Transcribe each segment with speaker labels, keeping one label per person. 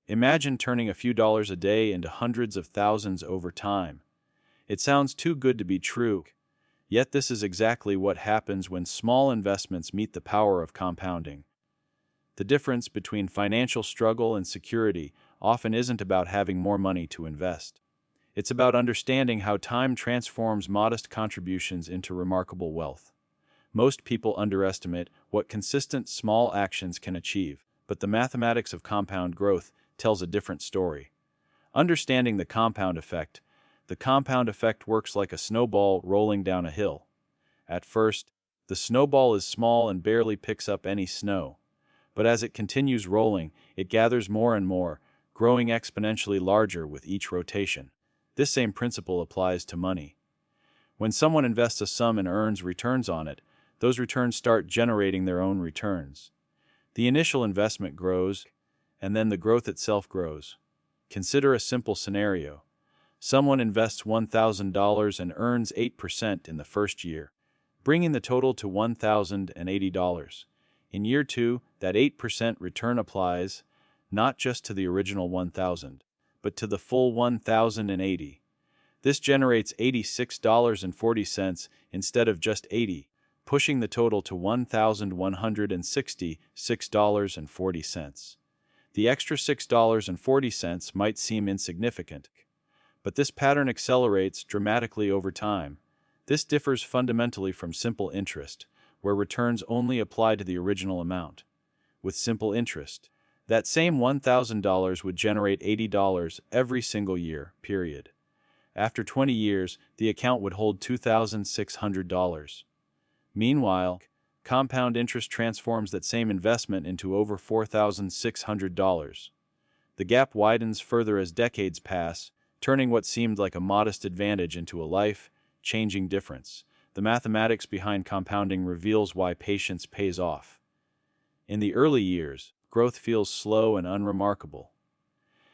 Speaker 1: Imagine turning a few dollars a day into hundreds of thousands over time. It sounds too good to be true, yet this is exactly what happens when small investments meet the power of compounding. The difference between financial struggle and security often isn't about having more money to invest. It's about understanding how time transforms modest contributions into remarkable wealth. Most people underestimate what consistent small actions can achieve, but the mathematics of compound growth tells a different story. Understanding the compound effect works like a snowball rolling down a hill. At first, the snowball is small and barely picks up any snow. But as it continues rolling, it gathers more and more, growing exponentially larger with each rotation. This same principle applies to money. When someone invests a sum and earns returns on it, those returns start generating their own returns. The initial investment grows, and then the growth itself grows. Consider a simple scenario. Someone invests $1,000 and earns 8% in the first year, bringing the total to $1,080. In year 2, that 8% return applies not just to the original 1,000, but to the full 1,080. This generates $86.40 instead of just 80, pushing the total to $1,166.40. The extra $6.40 might seem insignificant, but this pattern accelerates dramatically over time. This differs fundamentally from simple interest, where returns only apply to the original amount. With simple interest, that same $1,000 would generate $80 every single year, period. After 20 years, the account would hold $2,600. Meanwhile, compound interest transforms that same investment into over $4,600. The gap widens further as decades pass, turning what seemed like a modest advantage into a life-changing difference. The mathematics behind compounding reveals why patience pays off. In the early years, growth feels slow and unremarkable.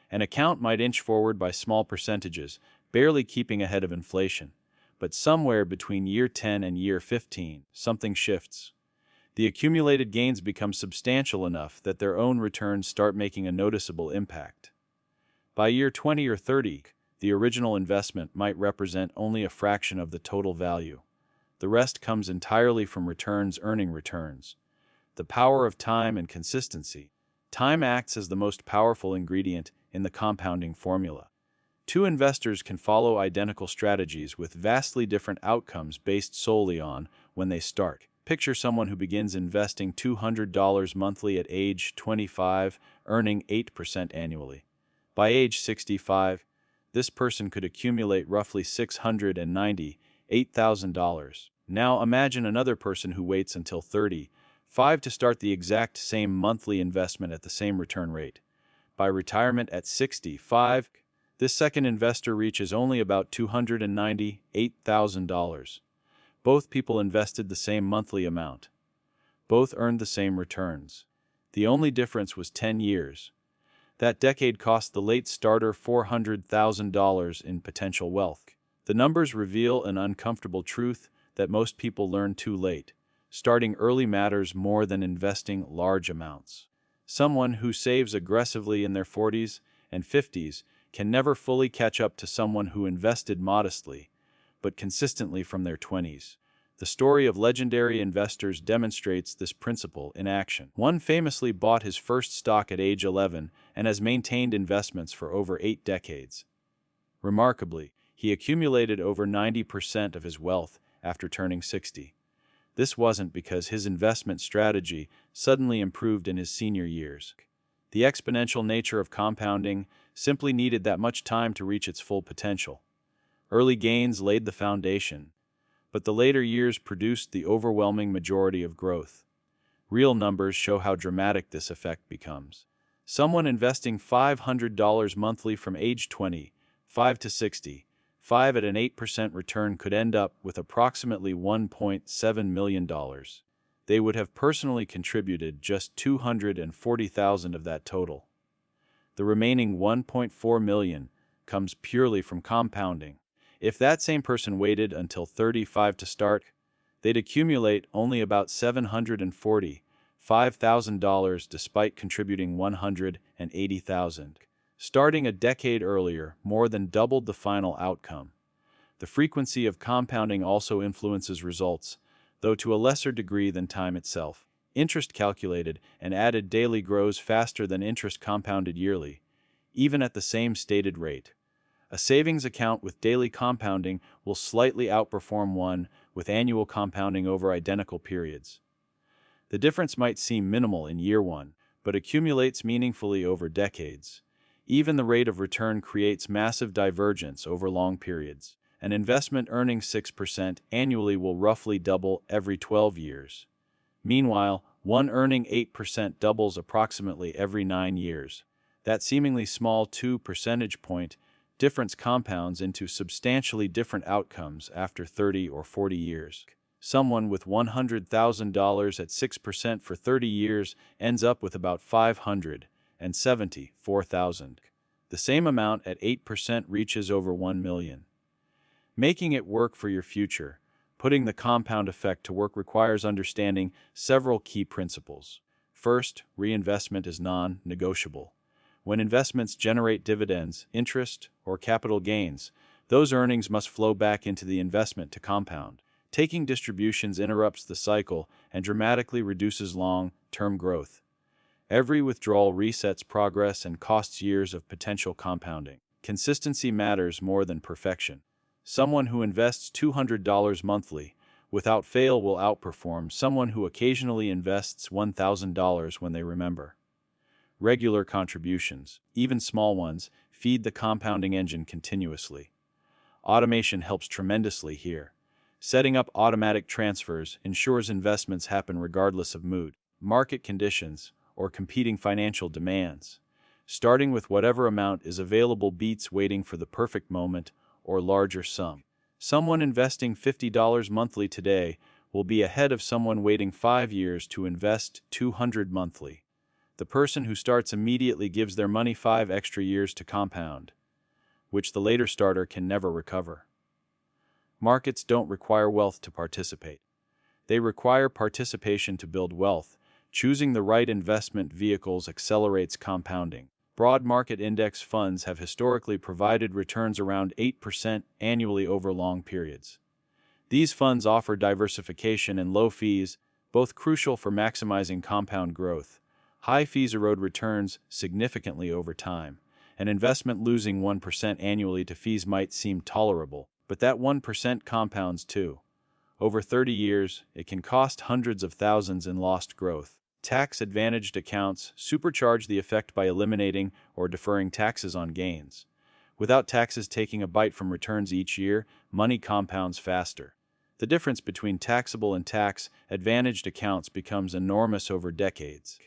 Speaker 1: An account might inch forward by small percentages, barely keeping ahead of inflation. But somewhere between year 10 and year 15, something shifts. The accumulated gains become substantial enough that their own returns start making a noticeable impact. By year 20 or 30, the original investment might represent only a fraction of the total value. The rest comes entirely from returns earning returns. The power of time and consistency. Time acts as the most powerful ingredient in the compounding formula. Two investors can follow identical strategies with vastly different outcomes based solely on when they start. Picture someone who begins investing $200 monthly at age 25, earning 8% annually. By age 65, this person could accumulate roughly $698,000. Now imagine another person who waits until 35 to start the exact same monthly investment at the same return rate. By retirement at 65, this second investor reaches only about $298,000. Both people invested the same monthly amount. Both earned the same returns. The only difference was 10 years. That decade cost the late starter $400,000 in potential wealth. The numbers reveal an uncomfortable truth that most people learn too late. Starting early matters more than investing large amounts. Someone who saves aggressively in their 40s and 50s can never fully catch up to someone who invested modestly, but consistently from their 20s. The story of legendary investors demonstrates this principle in action. One famously bought his first stock at age 11 and has maintained investments for over 8 decades. Remarkably, he accumulated over 90% of his wealth after turning 60. This wasn't because his investment strategy suddenly improved in his senior years. The exponential nature of compounding simply needed that much time to reach its full potential. Early gains laid the foundation, but the later years produced the overwhelming majority of growth. Real numbers show how dramatic this effect becomes. Someone investing $500 monthly from age 25 to 65 at an 8% return could end up with approximately $1.7 million. They would have personally contributed just $240,000 of that total. The remaining $1.4 million comes purely from compounding. If that same person waited until 35 to start, they'd accumulate only about $740,000 $5,000 despite contributing $180,000. Starting a decade earlier more than doubled the final outcome. The frequency of compounding also influences results, though to a lesser degree than time itself. Interest calculated and added daily grows faster than interest compounded yearly, even at the same stated rate. A savings account with daily compounding will slightly outperform one with annual compounding over identical periods. The difference might seem minimal in year one, but accumulates meaningfully over decades. Even the rate of return creates massive divergence over long periods. An investment earning 6% annually will roughly double every 12 years. Meanwhile, one earning 8% doubles approximately every 9 years. That seemingly small 2 percentage point difference compounds into substantially different outcomes after 30 or 40 years. Someone with $100,000 at 6% for 30 years ends up with about $574,000. The same amount at 8% reaches over $1 million. Making it work for your future. Putting the compound effect to work requires understanding several key principles. First, reinvestment is non-negotiable. When investments generate dividends, interest, or capital gains, those earnings must flow back into the investment to compound. Taking distributions interrupts the cycle and dramatically reduces long-term growth. Every withdrawal resets progress and costs years of potential compounding. Consistency matters more than perfection. Someone who invests $200 monthly without fail will outperform someone who occasionally invests $1,000 when they remember. Regular contributions, even small ones, feed the compounding engine continuously. Automation helps tremendously here. Setting up automatic transfers ensures investments happen regardless of mood, market conditions, or competing financial demands. Starting with whatever amount is available beats waiting for the perfect moment or larger sum. Someone investing $50 monthly today will be ahead of someone waiting 5 years to invest $200 monthly. The person who starts immediately gives their money 5 extra years to compound, which the later starter can never recover. Markets don't require wealth to participate. They require participation to build wealth. Choosing the right investment vehicles accelerates compounding. Broad market index funds have historically provided returns around 8% annually over long periods. These funds offer diversification and low fees, both crucial for maximizing compound growth. High fees erode returns significantly over time. An investment losing 1% annually to fees might seem tolerable, but that 1% compounds too. Over 30 years, it can cost hundreds of thousands in lost growth. Tax-advantaged accounts supercharge the effect by eliminating or deferring taxes on gains. Without taxes taking a bite from returns each year, money compounds faster. The difference between taxable and tax-advantaged accounts becomes enormous over decades.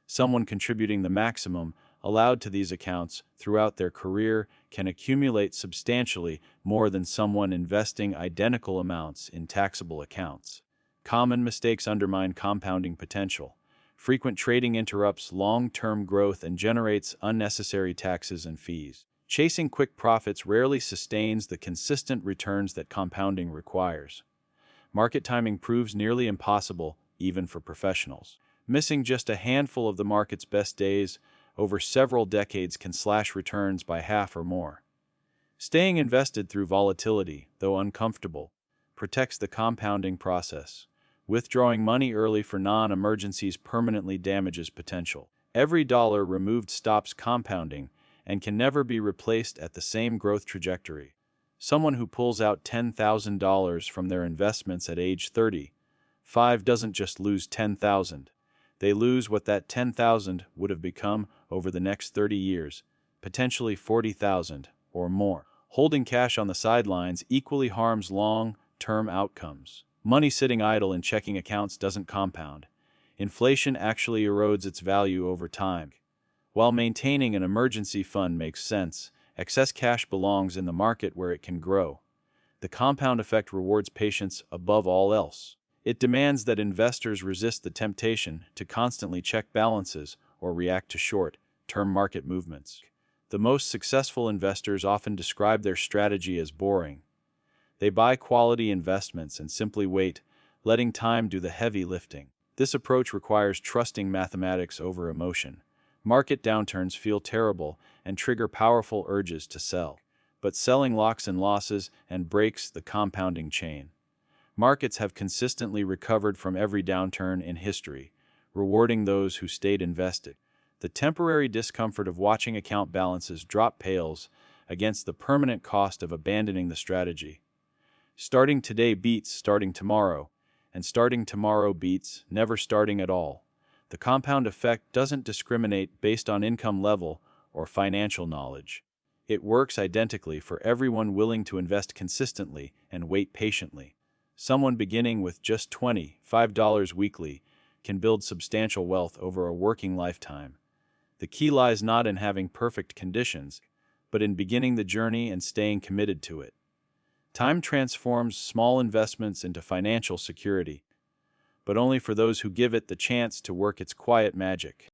Speaker 1: Someone contributing the maximum allowed to these accounts throughout their career can accumulate substantially more than someone investing identical amounts in taxable accounts. Common mistakes undermine compounding potential. Frequent trading interrupts long-term growth and generates unnecessary taxes and fees. Chasing quick profits rarely sustains the consistent returns that compounding requires. Market timing proves nearly impossible, even for professionals. Missing just a handful of the market's best days over several decades can slash returns by half or more. Staying invested through volatility, though uncomfortable, protects the compounding process. Withdrawing money early for non-emergencies permanently damages potential. Every dollar removed stops compounding and can never be replaced at the same growth trajectory. Someone who pulls out $10,000 from their investments at age 35 doesn't just lose $10,000. They lose what that $10,000 would have become over the next 30 years, potentially $40,000 or more. Holding cash on the sidelines equally harms long-term outcomes. Money sitting idle in checking accounts doesn't compound. Inflation actually erodes its value over time. While maintaining an emergency fund makes sense, excess cash belongs in the market where it can grow. The compound effect rewards patience above all else. It demands that investors resist the temptation to constantly check balances or react to short-term market movements. The most successful investors often describe their strategy as boring. They buy quality investments and simply wait, letting time do the heavy lifting. This approach requires trusting mathematics over emotion. Market downturns feel terrible and trigger powerful urges to sell. But selling locks in losses and breaks the compounding chain. Markets have consistently recovered from every downturn in history, rewarding those who stayed invested. The temporary discomfort of watching account balances drop pales against the permanent cost of abandoning the strategy. Starting today beats starting tomorrow, and starting tomorrow beats never starting at all. The compound effect doesn't discriminate based on income level or financial knowledge. It works identically for everyone willing to invest consistently and wait patiently. Someone beginning with just $25 weekly can build substantial wealth over a working lifetime. The key lies not in having perfect conditions, but in beginning the journey and staying committed to it. Time transforms small investments into financial security, but only for those who give it the chance to work its quiet magic.